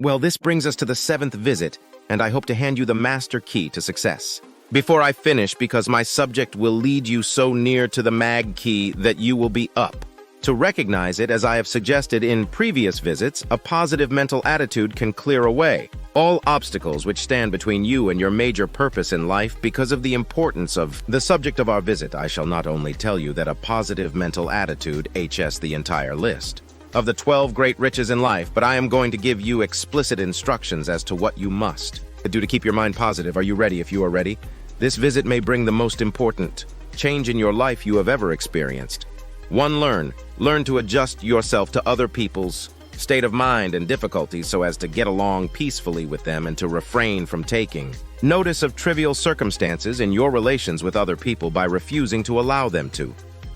Well, this brings us to the 7th visit, and I hope to hand you the master key to success. Before I finish, because my subject will lead you so near to the mag key that you will be up. To recognize it, as I have suggested in previous visits, a positive mental attitude can clear away all obstacles which stand between you and your major purpose in life. Because of the importance of the subject of our visit, I shall not only tell you that a positive mental attitude HS the entire list of the 12 great riches in life, but I am going to give you explicit instructions as to what you must do to keep your mind positive. Are you ready? If you are ready, this visit may bring the most important change in your life you have ever experienced. 1. Learn to adjust yourself to other people's state of mind and difficulties so as to get along peacefully with them and to refrain from taking notice of trivial circumstances in your relations with other people by refusing to allow them to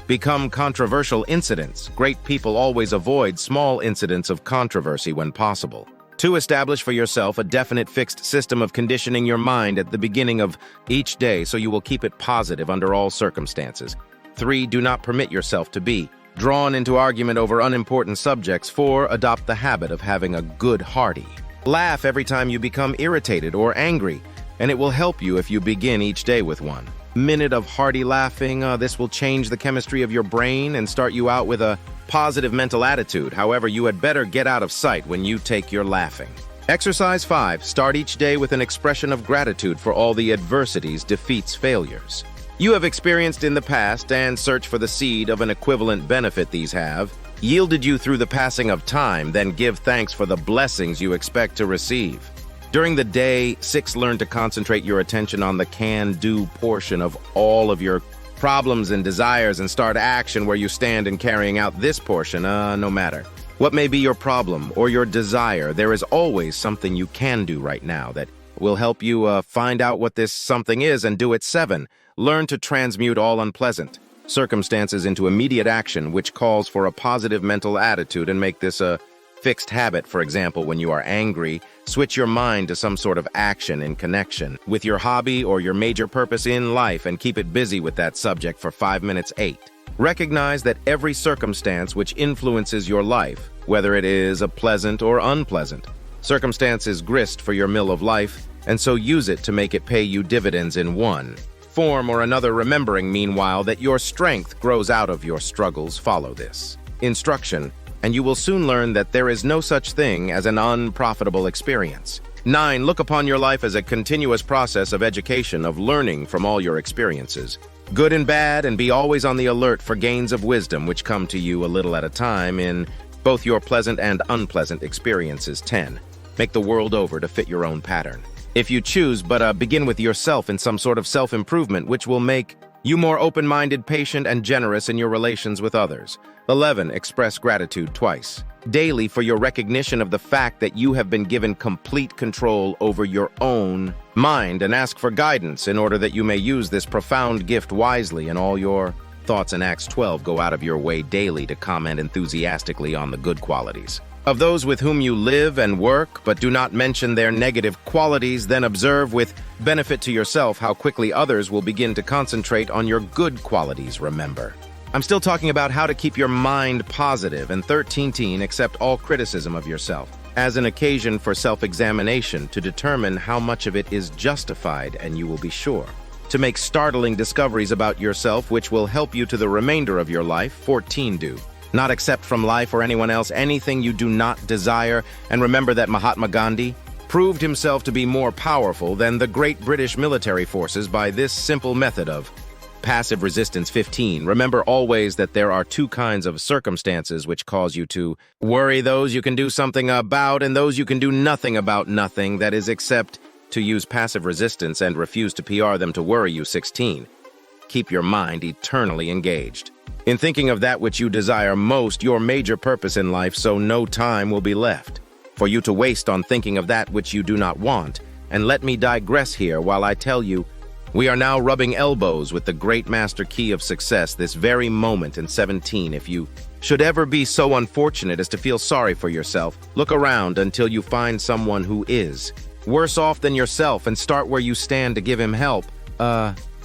become controversial incidents. Great people always avoid small incidents of controversy when possible. 2. Establish for yourself a definite fixed system of conditioning your mind at the beginning of each day so you will keep it positive under all circumstances. 3. Do not permit yourself to be drawn into argument over unimportant subjects. 4. Adopt the habit of having a good hearty laugh every time you become irritated or angry, and it will help you if you begin each day with 1 minute of hearty laughing. This will change the chemistry of your brain and start you out with a positive mental attitude. However, you had better get out of sight when you take your laughing. Exercise 5. Start each day with an expression of gratitude for all the adversities, defeats, failures you have experienced in the past, and search for the seed of an equivalent benefit these have yielded you through the passing of time. Then give thanks for the blessings you expect to receive. During the day, 6. Learn to concentrate your attention on the can-do portion of all of your problems and desires and start action where you stand in carrying out this portion. No matter what may be your problem or your desire, there is always something you can do right now that will help you find out what this something is and do it. 7. Learn to transmute all unpleasant circumstances into immediate action, which calls for a positive mental attitude, and make this a fixed habit. For example, when you are angry, switch your mind to some sort of action in connection with your hobby or your major purpose in life and keep it busy with that subject for 5 minutes. 8. Recognize that every circumstance which influences your life, whether it is a pleasant or unpleasant circumstance, is grist for your mill of life, and so use it to make it pay you dividends in one form or another, remembering meanwhile that your strength grows out of your struggles. Follow this instruction, and you will soon learn that there is no such thing as an unprofitable experience. 9. Look upon your life as a continuous process of education, of learning from all your experiences, good and bad, and be always on the alert for gains of wisdom which come to you a little at a time in both your pleasant and unpleasant experiences. 10. Make the world over to fit your own pattern, if you choose, but begin with yourself in some sort of self-improvement which will make you more open-minded, patient, and generous in your relations with others. 11. Express gratitude twice daily for your recognition of the fact that you have been given complete control over your own mind, and ask for guidance in order that you may use this profound gift wisely in all your thoughts and acts. 12. Go out of your way daily to comment enthusiastically on the good qualities of those with whom you live and work, but do not mention their negative qualities. Then observe with benefit to yourself how quickly others will begin to concentrate on your good qualities. Remember, I'm still talking about how to keep your mind positive. And 13. Accept all criticism of yourself as an occasion for self-examination to determine how much of it is justified, and you will be sure to make startling discoveries about yourself which will help you to the remainder of your life. 14. Do not accept from life or anyone else anything you do not desire, and remember that Mahatma Gandhi proved himself to be more powerful than the great British military forces by this simple method of passive resistance. 15. Remember always that there are 2 kinds of circumstances which cause you to worry: those you can do something about, and those you can do nothing about. Nothing, that is, except to use passive resistance and refuse to PR them to worry you. 16. Keep your mind eternally engaged in thinking of that which you desire most, your major purpose in life, so no time will be left for you to waste on thinking of that which you do not want. And let me digress here while I tell you, we are now rubbing elbows with the great master key of success this very moment. In 17. If you should ever be so unfortunate as to feel sorry for yourself, look around until you find someone who is worse off than yourself and start where you stand to give him help.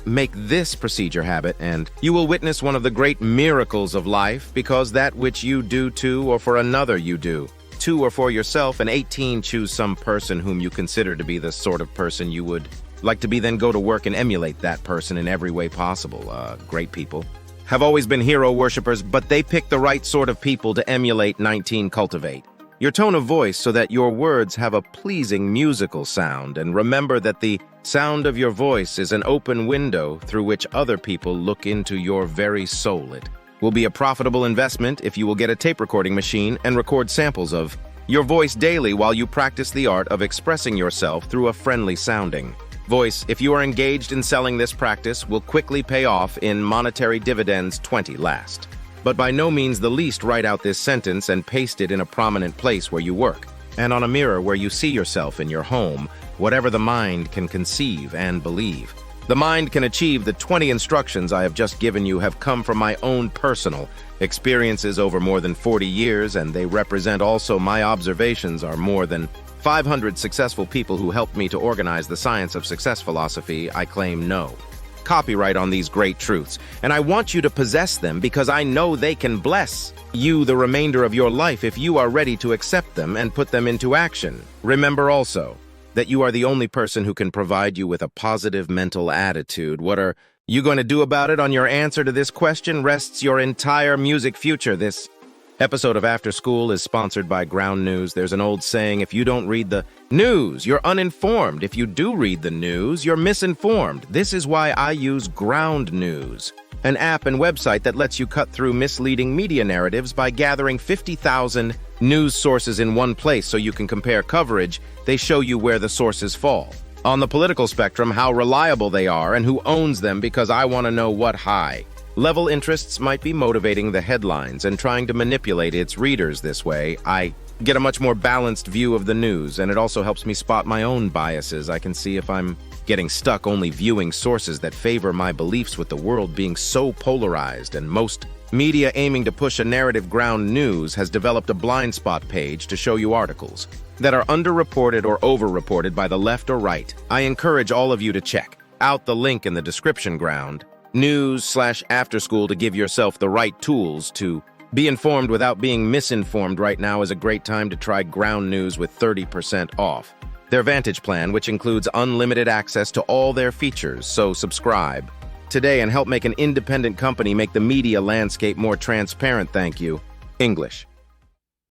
Make this procedure habit, and you will witness one of the great miracles of life, because that which you do to or for another you do 2 are for yourself, and 18 choose some person whom you consider to be the sort of person you would like to be, then go to work and emulate that person in every way possible. Great people have always been hero worshippers, but they pick the right sort of people to emulate. 19. Cultivate your tone of voice so that your words have a pleasing musical sound, and remember that the sound of your voice is an open window through which other people look into your very soul. It will be a profitable investment if you will get a tape recording machine and record samples of your voice daily while you practice the art of expressing yourself through a friendly sounding voice. If you are engaged in selling, this practice will quickly pay off in monetary dividends. 20. Last, but by no means the least, write out this sentence and paste it in a prominent place where you work, and on a mirror where you see yourself in your home. Whatever the mind can conceive and believe, the mind can achieve. The 20 instructions I have just given you have come from my own personal experiences over more than 40 years, and they represent also my observations are more than 500 successful people who helped me to organize the science of success philosophy. I claim no copyright on these great truths, and I want you to possess them because I know they can bless you the remainder of your life if you are ready to accept them and put them into action. Remember also that you are the only person who can provide you with a positive mental attitude. What are you going to do about it? On your answer to this question rests your entire music future. This episode of After School is sponsored by Ground News. There's an old saying, if you don't read the news, you're uninformed. If you do read the news, you're misinformed. This is why I use Ground News, an app and website that lets you cut through misleading media narratives by gathering 50,000 news sources in one place so you can compare coverage. They show you where the sources fall on the political spectrum, how reliable they are, and who owns them, because I want to know what high-level interests might be motivating the headlines and trying to manipulate its readers. This way, I get a much more balanced view of the news, and it also helps me spot my own biases. I can see if I'm getting stuck only viewing sources that favor my beliefs, with the world being so polarized and most media aiming to push a narrative. Ground News has developed a blind spot page to show you articles that are underreported or overreported by the left or right. I encourage all of you to check out the link in the description. Ground News/After School to give yourself the right tools to be informed without being misinformed. Right now is a great time to try Ground News with 30% off their Vantage plan, which includes unlimited access to all their features. So subscribe today and help make an independent company make the media landscape more transparent. Thank you. English.